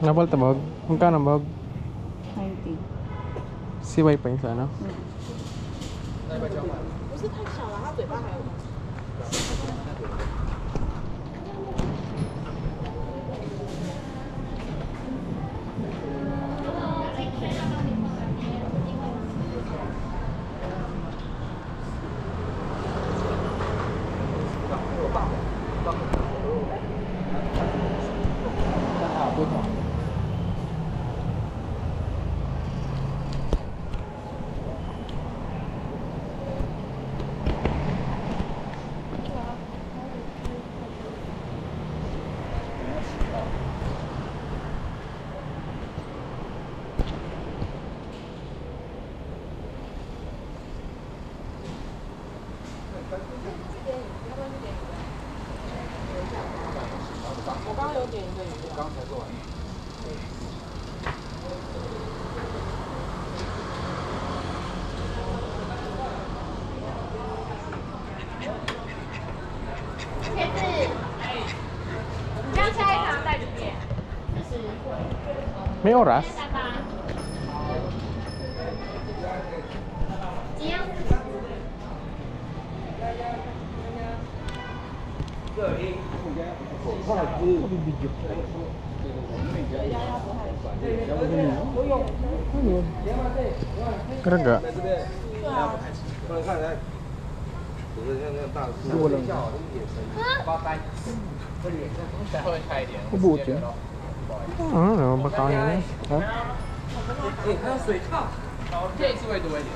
Napal tabog? Magkano bog? 90. Si Wi-Fi sa ano? 不是太小了，它嘴巴还有。我刚刚有点一个饮料。刚才做完。天志，你这样下一场在里面，May oras? 几样？Keraga? Ubutin. Ano, baka yun. Ha? 还有水套，这一次会多一点。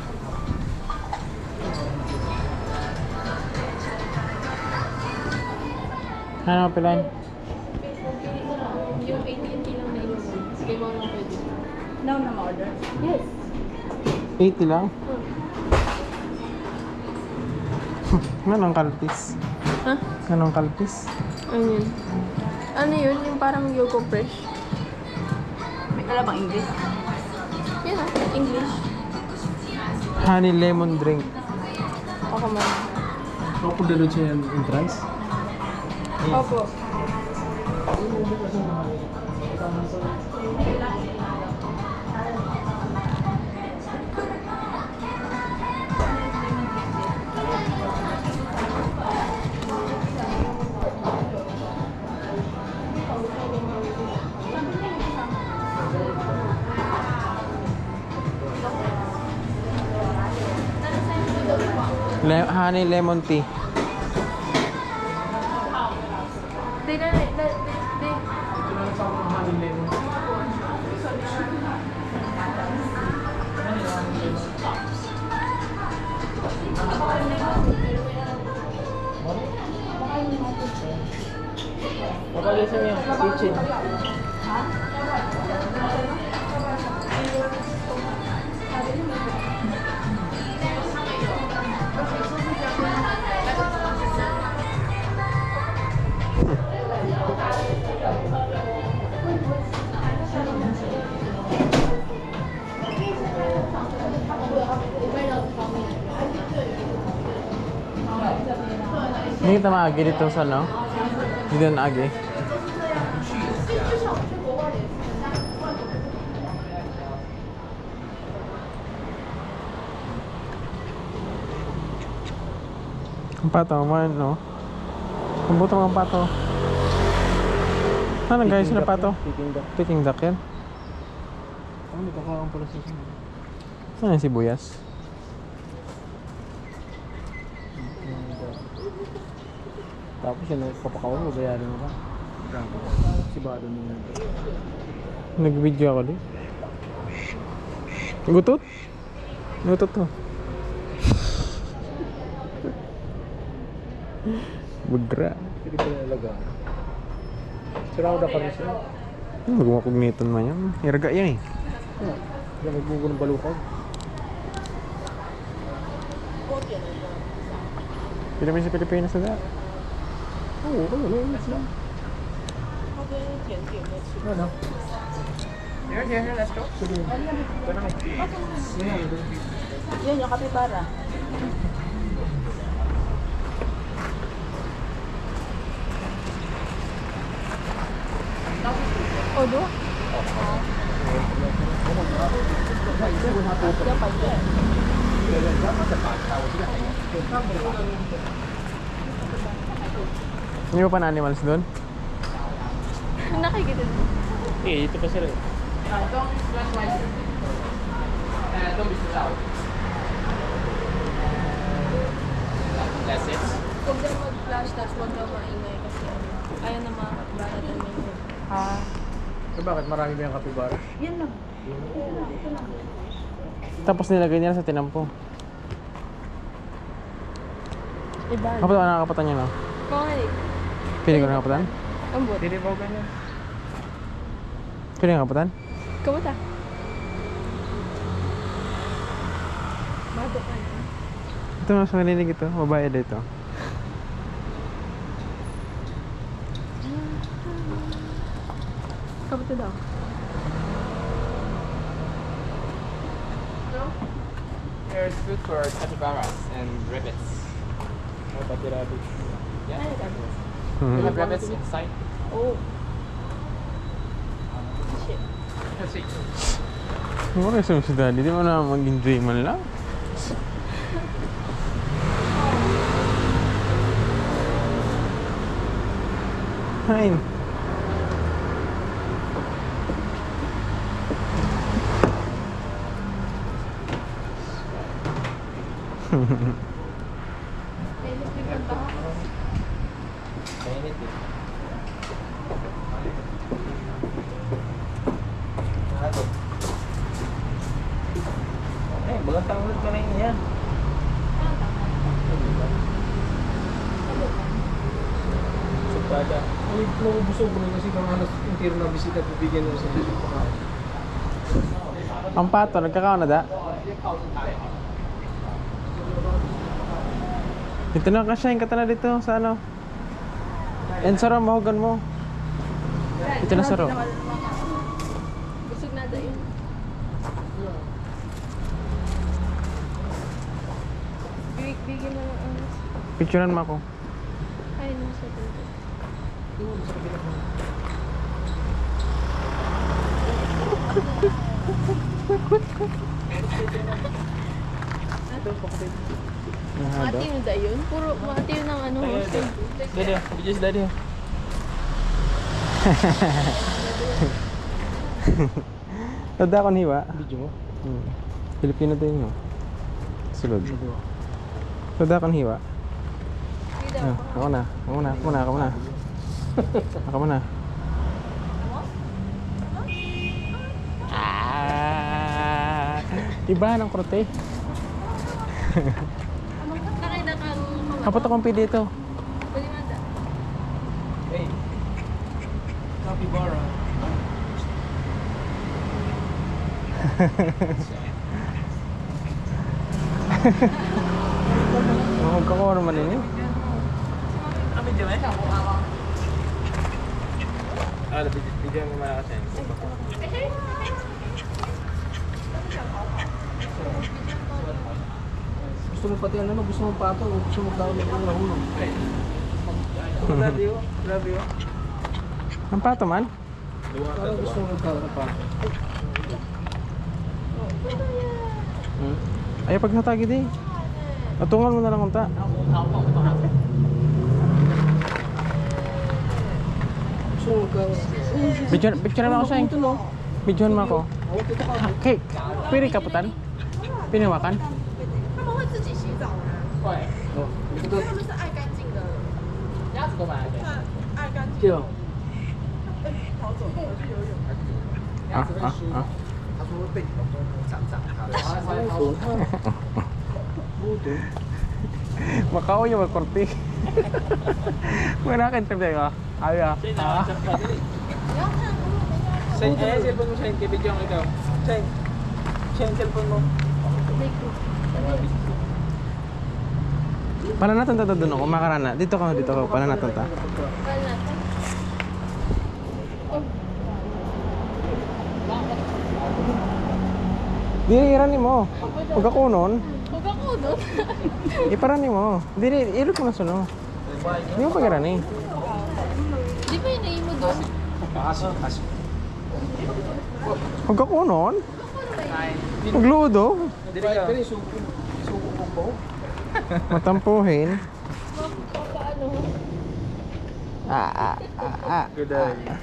Ano, pilan? Yung AT&T lang na ilo. Sige mo lang pwede. No, na order. Yes. 80 lang? Anong kalpis? Ha? Anong kalpis? Ano yun? Ano yun? Yung parang Yogo Fresh. May alam bang English? Yan ah, English. Honey lemon drink. Ako man. Ako dalo siya yung entrance? Opo. Honey lemon tea. Mabalisin mo yung kitchen. Hindi kita maagi dito sa ano? Hindi na agi. Ang pato, man, no? Ang buto ang pato. Ano guys, sila pato? Peking duck yan? Ano, nakakaroon pala sa sila. Saan yung sibuyas? Tapos yun, papakawan mo, bayaran mo ka. Sibado niya. Nag-video ako din. Gutot? Gutot to. Bugra. Hindi pa nalaga. Sira ko na pa rin siya. Magmapagniton man yan. Iraga yan eh. Kaya magbugo ng balukag. Pila sa Pilipinas na dahil. Oo, ano, ano, ano. 它跟甜点的吃。 Ano? Here, let's go. Yun, yung kapibara. Odo? Hindi mo pa na animals doon? Nakikita din. Eh, ito pa sila. Don't splash my don't be too loud. That's it. Huwag daw mag-flash, tapos huwag daw maingay kasi ayaw na makakabara ng menu. Ah, Eh, bakit marami ba yung kapibara? yun lang. Tapos nilagay nila sa tinampo. Iba. Kapatan ka nakakapatan niya, no? Bakit? Pili ko nakakapatan? Ambot. Hindi ba ganyan? Pili nakakapatan? Kamusta? Bago ka na. Ito mas maninig ito. Babae dito. Kamusta daw? There's food for capybaras and rabbits. Oh, pati rabbit. Yeah. Mhm. We have rabbits inside. Oh. Shit. Let's see. Ano kayo sa daddy? Di mo na mag-enjoy man lang? Hain. Mainit eh. Eh, bagantang ulit ka na yun yan. Supada. Ay, nabusog ko rin kasi kung alas yung tiro na bisita bibigyan mo sa pagkain. Ang pato, nagkakaon na da? Dito na kasyahin ka na dito sa ano. And saro, mahugan mo. Dito na saro. Busog na daw yun. Bigyan mo ng ano. Picturean mo ako. Ay, nung sa dulo. Nahado. Mati mo da yun? Puro mati yun ng ano. Daddy, just daddy. Tada akong hiwa. Video mo? Filipino din yun. Sulod. Tada akong hiwa. Ako na. Ako na. Ako na. Ako na. Ako na. Ah! Iba ng krote. Nakita kang Kapot akong pili ito. Pwede mo da. Hey. Capybara. Magkakaroon man ini. Ano dyan eh? Bigyan mo malakas yan. Gusto mo pati ano, gusto mo pato, gusto mo daw ng hulong. Grabe yun. Grabe yun. Ang pato man? Parang gusto mo daw ng pato. Ay, paghatagi di. Atungan mo na lang unta. Gusto mo daw. Picture mo ako sa'yo. Ito no. Picture mo ako. Oh, ito ka. Cake. Pili kaputan. Pinawakan. 他们会自己洗澡吗？ Why? Oh, ito to. 他们是爱干净的， That's go back. 爱干净。 Kyo. 逃走，我去游泳。 他说被你老公长他的。 Buto. Makao yung magkorte. Wala ka interview ka. Ay ah. Send eh, cellphone mo send. Kibigyan ko ikaw. Send. Send cellphone mo. Pananatan ta doon ako, makarana. Dito ka, dito ka. Pananatan ta. Wala natin. Di irani mo. Pag ako nun, Huwag ako doon. iparani mo. Di ilot mo na suno. Di mo pag irani. Di ba yun mo doon? Kasi. Pag ako nun, magludo. Dili ka. Pero suko ko po. Matampuhin. Paano? Good eye.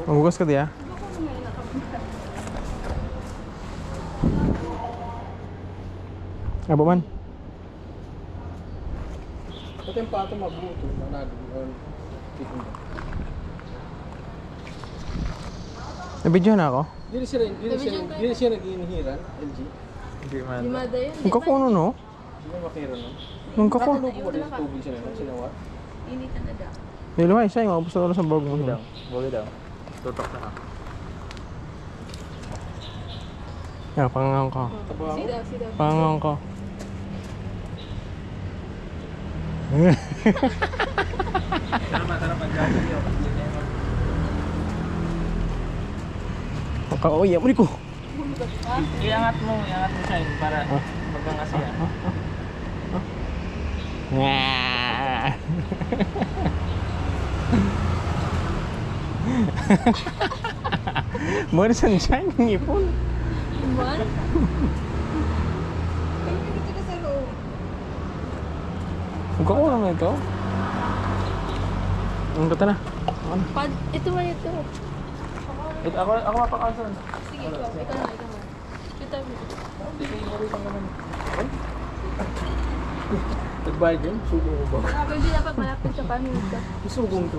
Magugas ka diya. Abo man. Pati yung pato mabuto. Nabidyo na ako. Dili siya nag-iinhiran, LG. Hindi man. Di mada yun. Ang kakuno no? Hindi mo makira no? Ang kakuno. Ano po din tubig siya na? Sinawat? Initan na daw. Niluhay siya, yung mabos na sa bag mo. Daw. Buli daw. Tutok na ka. Yan, pangangang ko. Tabaho? Sidaw. Pangangang ko. Tara, pag-gagawin yun. Pakauya mo ko. Iangat mo siya yun para magkangasiya. More sunshine ng ipon. Iman? Ang kakuno mo ito. Ang gata na. Ito man ito. Ako mapakasan. Sige, ikaw na. Kita mo. Nagbayad yun? Suko ko ba? Pero di dapat malapit sa pamilya. Sugong to.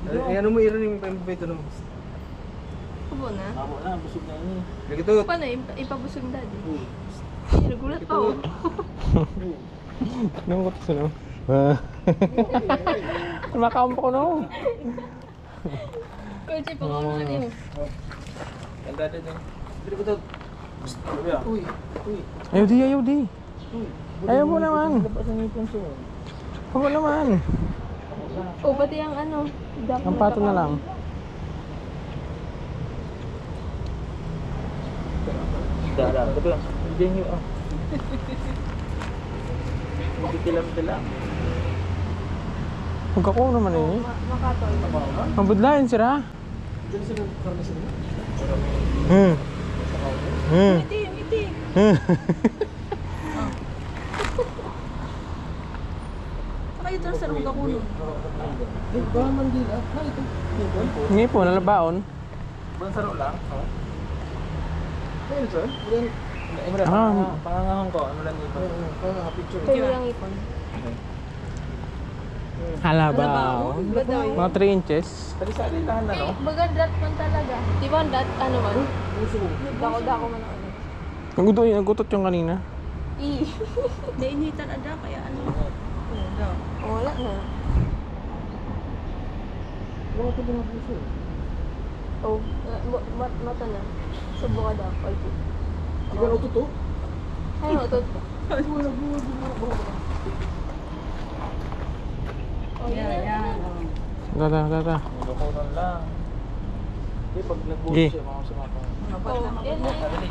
Eh, ano mo irinig yung pamilya ito no? Kubo na. Ako na, busog na yun. Nagito. Paano? Ipabusog na din. Nagulat pa ako. Nung ko ito no? Makakampo ko no? Pero di pa ako na Ganda din eh. Dili ko to. Uy. Ayaw di. Ayaw mo naman. Labas ang ipon siya. Ayaw mo naman. O, pati ang ano. Ang pato na lang. Dara. Ito lang. Diyan yun ah. Magkitilam-tilam. Huwag ako naman eh. Makatoy. Mabudlayan sila. Dili sila karne sila. Iti. Saka ito sa ruga ko nun. Eh, baka Mandila. Ha, ito. Ngayon po, nalabaon. Bansaro lang. Oh. Ayun, sir. Then, Pangangahon ko. Ano lang ipon. picture. Kayo lang ipon. Halabaon. Ba daw yun? Mga 3 inches. Sali-sali lahan na no? Baga drat man talaga. Di ba drat ano man? Puso ko. Dako man ang ano. Nagutot yung kanina. Nainitan ada kaya ano. Wala na. Wala ko mga puso. Oh, mata na. Subo ka daw. Okay. Di ba ito to? Ay, otot. Oh, yan. Gata. Lukunan lang. Hindi, pag nag-boot Gi. siya, mga sumapa. Oh, yan na. Dali.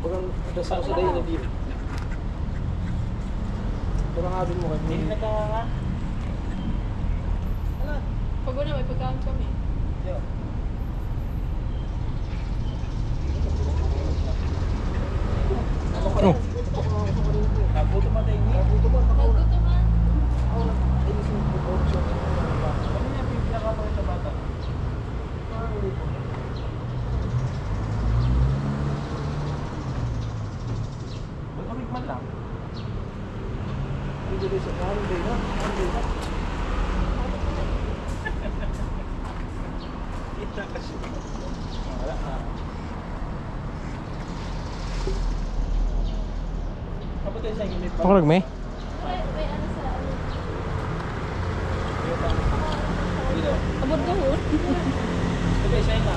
Pag ang dasal ko sa dayo na dito. Parangabin mo kami. Hindi nagkanganga. Pag na, may pagkaon kami. Oh. Nabuto man tayo ni. Nagkuto man. Ano niya, pinakapalit sa bata? Ba't man lang? Kita kasi. Wala na. Kapag tayo sa gilid pa. Ako nagme? May ano sa ano. Dito. Abot ko hon. Ito siya na.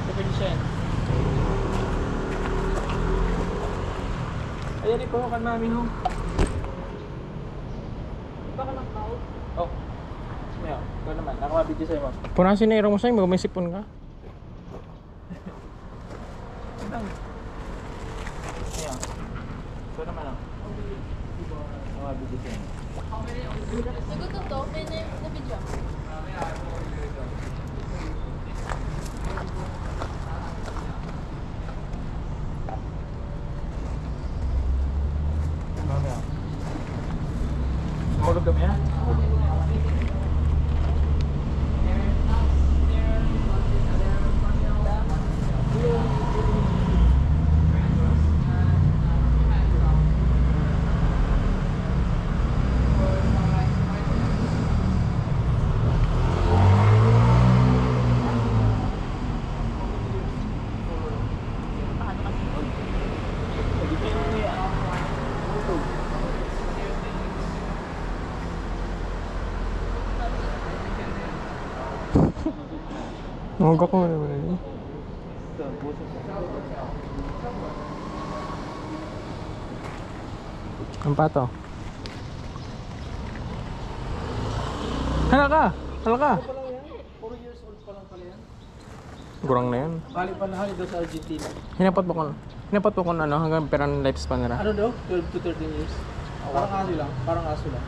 Ito siya. Ayan po, kan namin ho. Baka ng kao. Oh. Maya, ikaw naman. Nakabidyo sa'yo, ma'am. Punasin na irong mo sa'yo, may sipon ka. Maya. Ikaw naman, ah. Nakabidyo sa'yo. Nagutom to, may na-video. Mamaya. Sumunod kami, ha? Nungga ko naman eh. Ang pato. Hala ka! Hala ka! 4 years old pa lang pala yan. Gurang na yan. Bali pa na daw sa Argentina. Hinapat po kung ano, hanggang perang lifespan nila. Ano daw? 12 to 13 years. Parang aso lang. Parang aso lang.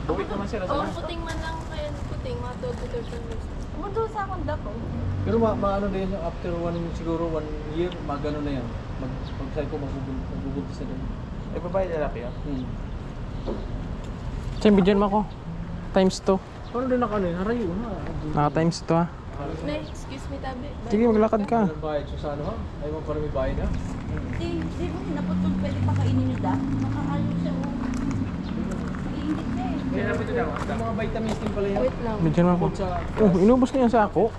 Bukit naman sila sa Oh, puting man lang kaya puting, mga 12 to 13 minutes. Umudo sa akong dako. Pero maano din yung after siguro 1 year, magano na yan. Mag-psycho, magbubuntis na din. Eh, babae lalaki yan? Saan bigyan mo ako? Times 2. Ano din ako ano yun? Harayo na. Naka times 2 ha. Na, excuse me, tabi. Sige, maglakad ka. Anong bayad? So sa ano ha? Ayaw mo parang may bayad ha? Di mo naputol pwede pa kainin nila. Makakayo siya oh. Naiingit na eh. Kaya naman ito daw. Yung mga vitamins din pala yan. Wait lang. Bigyan mo ako. Bukod sa... Oh, inubos na yan sa ako.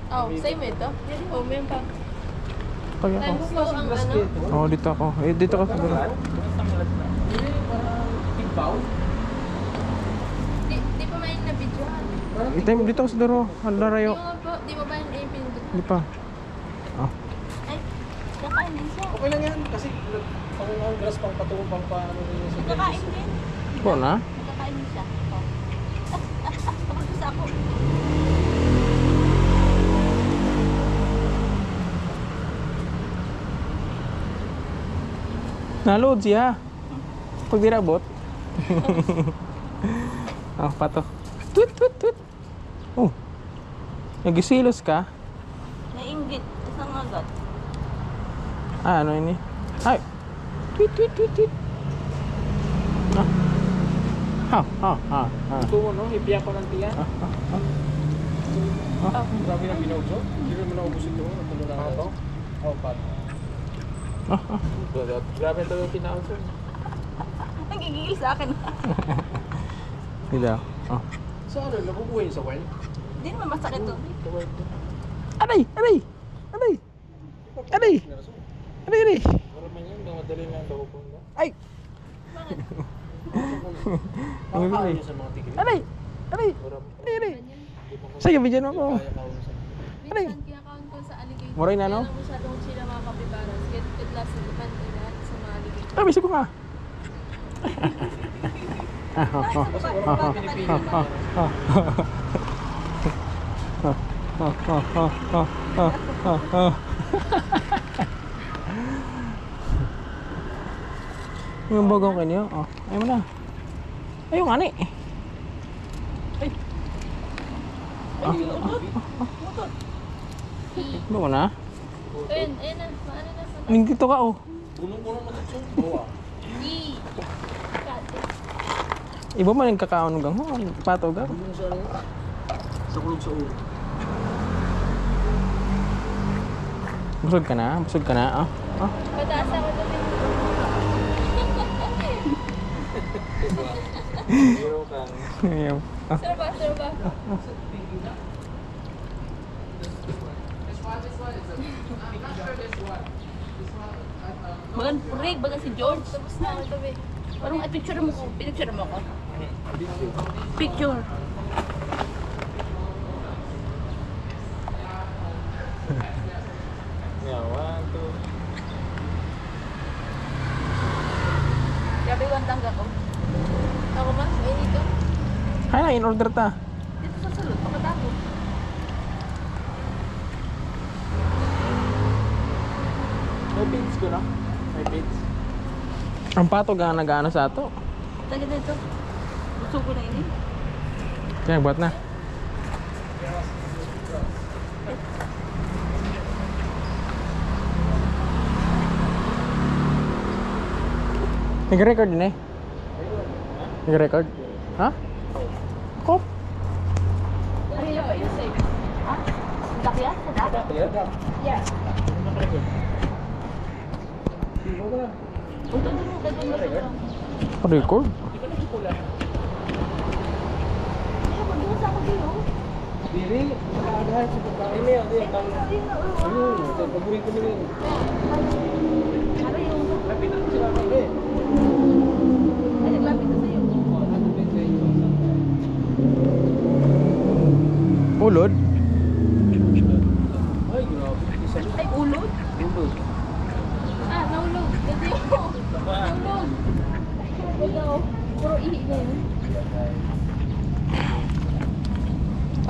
Oh, same ito. Oh, meron pa. Kaya ako. Times 2 ang Grass ano. kit. Oh, dito ako. Eh, dito ka siguro. Hindi, parang tigbaw. Di pa may na-videohan. Itime dito ako siguro. Halarayo. Di mo ba yung pinindot? Hindi pa. Oh. Ay, kakain din siya. Okay lang yan. Kasi pang ang grass pang patungo pang paano nyo sa Kakain din. Ikaw na? Kakain din siya. Oh. Kapag sa ako. Naload siya. Pag di rabot. Oh, pato. Tweet, tweet, tweet. Oh. Nagisilos ka? Naiingit. Isang agad. Ah, ano ini? Ay. Tweet, tweet, tweet, tweet. Ah. Ha, ha, ha, ha. Ito mo, no? Ipiyak ko ng tiyan. Grabe na binogso. Hindi naman naubos ito. Natulo na Pato? Oh, pato. Grabe ito yung kinausap. Nagigigil sa akin. Dito. Oh. Sa ano? Nabubuhay sa well? Hindi naman masakit to. Aray! Aray! Aray! Aray! Aray! Aray! Marami yun, madali lang daw po. Ay! Nakakain niya sa mga tigil. Aray! Aray! Aray! Aray! Sige, bigyan mo ako. Kaya kausap. Aray! Minsan kinakaon ko sa alligator. Moray na, no? Kaya lang masyadong sila mga kapibaras. Get last in the pan sa mga alligator. Ah, bisa ko nga. Yung bagong kanyo. Oh, ayaw mo na. Ayaw nga ni. Ay. Ano mo na? Ayun na. Maano na sa... Nandito ka oh. Punong-puno mo ito. Buwa. Yee! Iba man yung kakaon ng ganghon. Pato ka. Yung sa ano? Sa kulog sa ulo. Busog ka na? Busog ka na? Oh. Oh. Pataas ako ito. Zero ka. Ayaw. Ah. Sir ba? Bagan purig, bagan si George. Tapos na ako tabi. Parang picture mo ko. Picture mo ko. Picture. Yeah, 1, 2. Grabe yung tangga ko. Ako ba? Ay, dito. Hay na, in order ta. May pins ko na. May pins. Ang pato gana sa ato. Taga dito. Gusto ko na ini. Kaya buat na. Nag-record din eh. Nag-record? Ha? Kop? Ano yun ba yun sa'yo? Ha? Dakya? Sada? Yeah. Punta doon mo. Dito mo. Record? Kaya mag-usa ako dito. Diri, nakakagahan sa pagkain niya. Ayun, sa paborito nila yun. Ano yung... Lapitan sila kami. Ay, naglapit na sa'yo. Ulod? Ay, grabe. Isa Ay, ulod? Ulod. Ah, naulog. Kasi yun. Naulog. Wala. Puro ihi na yun.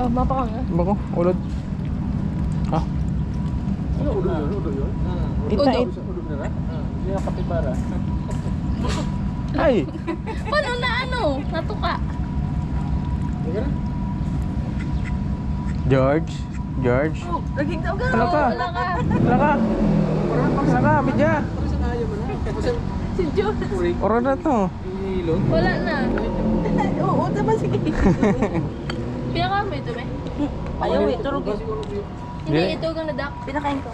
Oh, mapa ka nga. Bako, ulod. Ah, Ano, ulo yun? Ulo yun? ita it. Ulo na lang? Hindi na kapibara. Ay! Paano na ano? Natuka. Hindi na? George? George? Oh, naging daw Ano ka? Wala ka. Wala ka? Wala ka, bidya. Para sa kaya mo na. Kasi Si George. uling Oro na to. inilon. Wala na. Oo, tama sige. Pinaka mo ito, be. Ayaw eh, turog eh. Hindi, Hindi. ito ang nadak. Pinakain ko.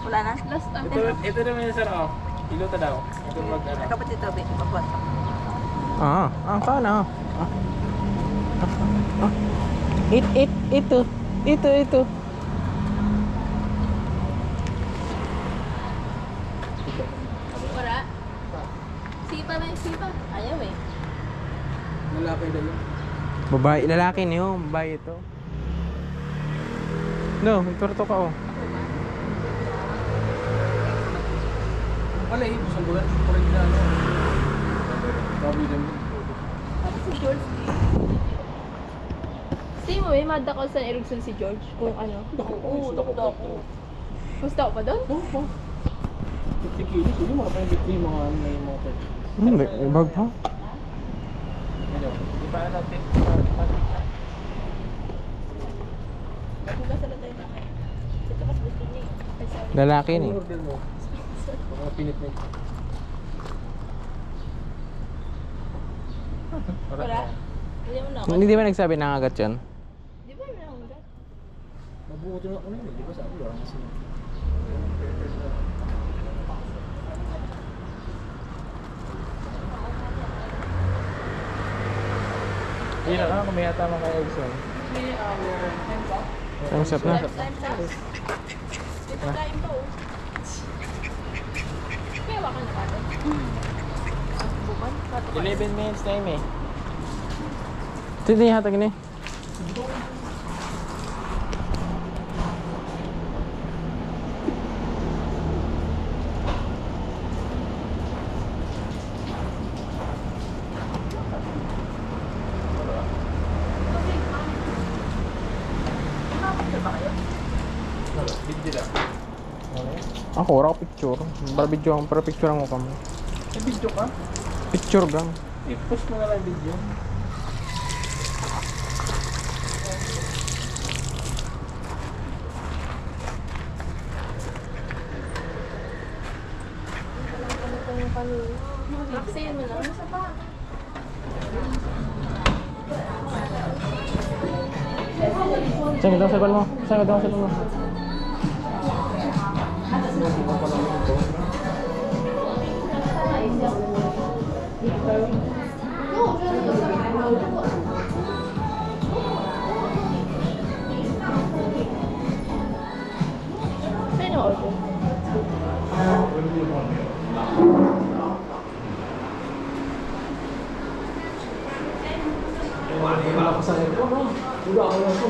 Wala na? Last time. Ito naman yung sir, oh. Iluta daw. Ito mag ano. Nakapat ito, be. Papuat. Paano? Ito. Wala. Sipa na yung sipa. Ayaw eh. Lalaki na yun. Babae, lalaki niyo, babae ito. No, turto ka oh. Wala eh, isang bulan. Parang na ano. Sabi din. Ano si George? Stay mo eh, madakaw sa eruption si George. Kung ano. Oo, dako. Gusto ko pa doon? Oo. 50 kilos, hindi mga pang bitri mga ano na yung mga pwede. Hindi, bag pa. Ano? Di ba natin? Bukas na tayo bakit. Ito mas gusto niya eh. Ay, sorry. Lalaki Ano ni. order mo? Mga pinit na ito. Wala. Hindi mo na ako. Hindi ba nagsabi nangagat yan? Di ba na ako ulit? Mabuto na ako na yun, di ba sabi lang kasi. Hindi na ka, kumaya tama kay Edson. Time's up na. Time na. Ito time to. Kaya waka na ka doon. Bukan? 11 minutes time eh. Hindi hatag ni. Video lang. Ako, wala ko picture. Para picture ang ko mo. May video ka? Picture gang. I-post mo na lang video. Maxin mo lang. Masa pa? Saan ka daw sa mo? Saan ka daw sa mo? Sino order? Wala ka sa aircon, no? Wala ako na ito.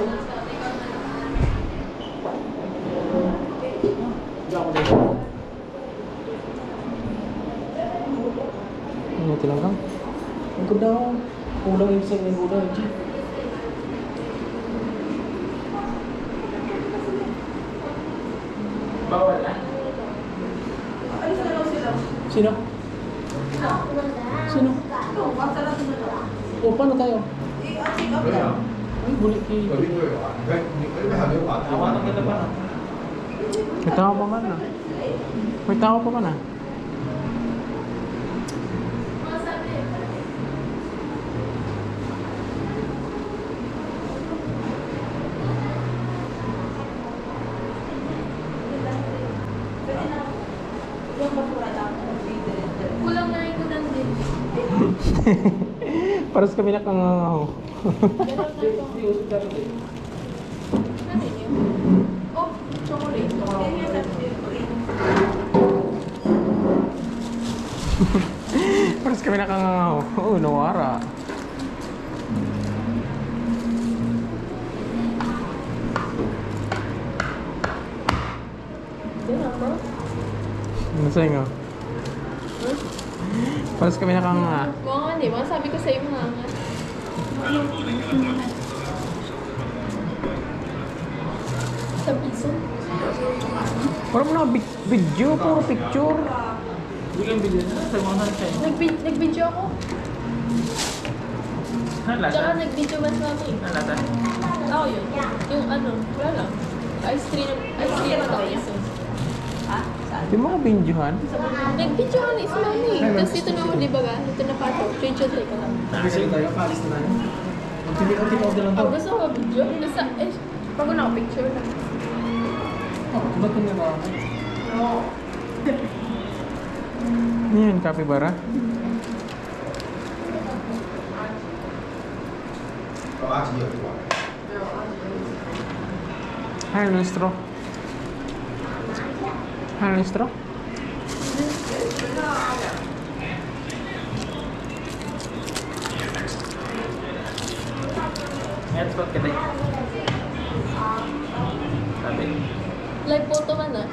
Wala ako dito. Ano lang gang? Ang ganda ako. Kulang yung isang yung kulang yung chip. Bawal na. Sino? Sino? Ito, basta na ito na. O, paano tayo? I-check up lang. Ay, buli kay... Awan ang ganda pa na. May tao pa man ah. May tao pa man ah. Yung basura lang. Kulang na yung kulang din. Paras kami nakangangaw. Meron na ito. Hindi, usap tayo. Ano yun? Oh, chocolate. Yan yung sabi ko. Paras kami nakangangaw. Oo, nawara. Yan ako. Ano sa'yo nga? Paras kami nakanganga. Mga nga di ba? Sabi ko sa'yo mga nga. Sa piso. Parang mga video, puro picture. Bigyan bilhin na. Sa mga siya. Nag-video ako. Ano lasa? Tsaka nag-video mas mami. Ano lasa? Oo yun. Yung ano, wala lang. Ice cream na piso. Ha? Saan? Di mo ka bindyuhan? Nag-video ka ni Mami. Tapos dito na ako, di ba ga? Dito na pato. Picture tayo ka lang. Kasi tayo, paalis na tayo. Ang lang Oh, to. gusto ko video? Basta, pag na ako picture na. Oh, ba't kung nga ba? Ano yun, capybara? Hi, Lustro. Hi, Lustro. Ngayon, spot ka tayo. Sabi. Live photo man ah.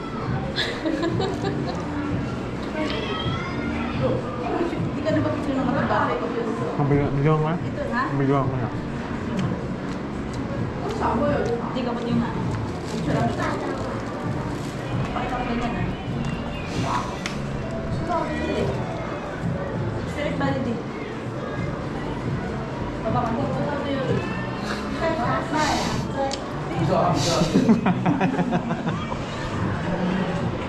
Hindi ka na ba picture ng kapitbahay ko? Bigyan ka? Ito na? Bigyan ka na. Hindi ka ba yung nga? Picture lang ito. Pakita ko ganyan ah. Dali. Straight body din. Baba ka dito.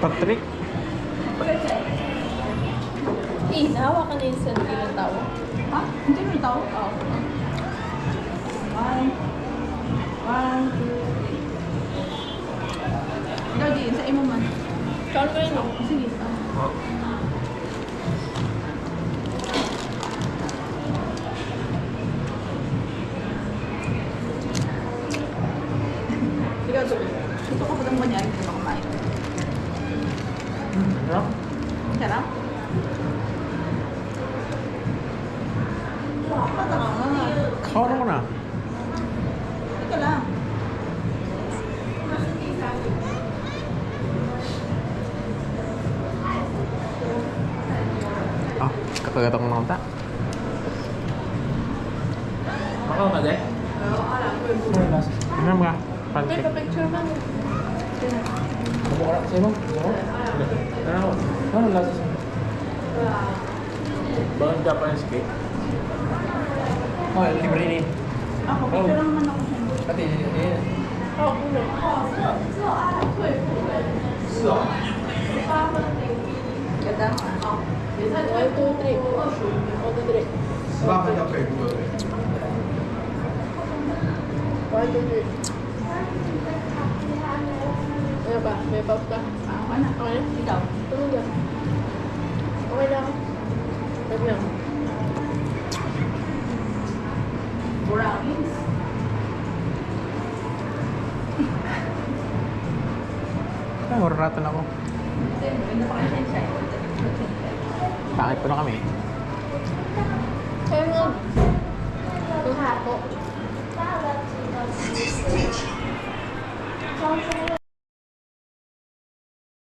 Patrick? Nahawa ka na yung selfie ng tao. Ha? Hindi mo ito? Oo. One, two, three. Ikaw din, sa imo man. Kano ka yun ako? Sige. Oh. Ikaw tuloy. Gusto ko pa ng manyari, hindi ba kumain? Ano? Sarap? Kawan ko na. Ito lang. Ah, kakagat ako ng mata. Makaw ka tayo? Ano ba? May Patrick. pa-picture man. Ano ka sa ibang? Ano? Ano lasa sa? Bang Japanese cake? Oh, libre ni. Ako, picture lang naman ako siya. Pati, Oo, kulo. Ganda. 1, 2, 3. 1, 2, 3. 1, 2, 3. Ano ba? May pop ka? Ako na. Okay na? Ikaw. Tulog lang. Okay na ako. Wag lang. Brownies. Ay, uratan ako. Ganda pa kayo siya. Pangit pa na kami. Kaya nga. Ang hako.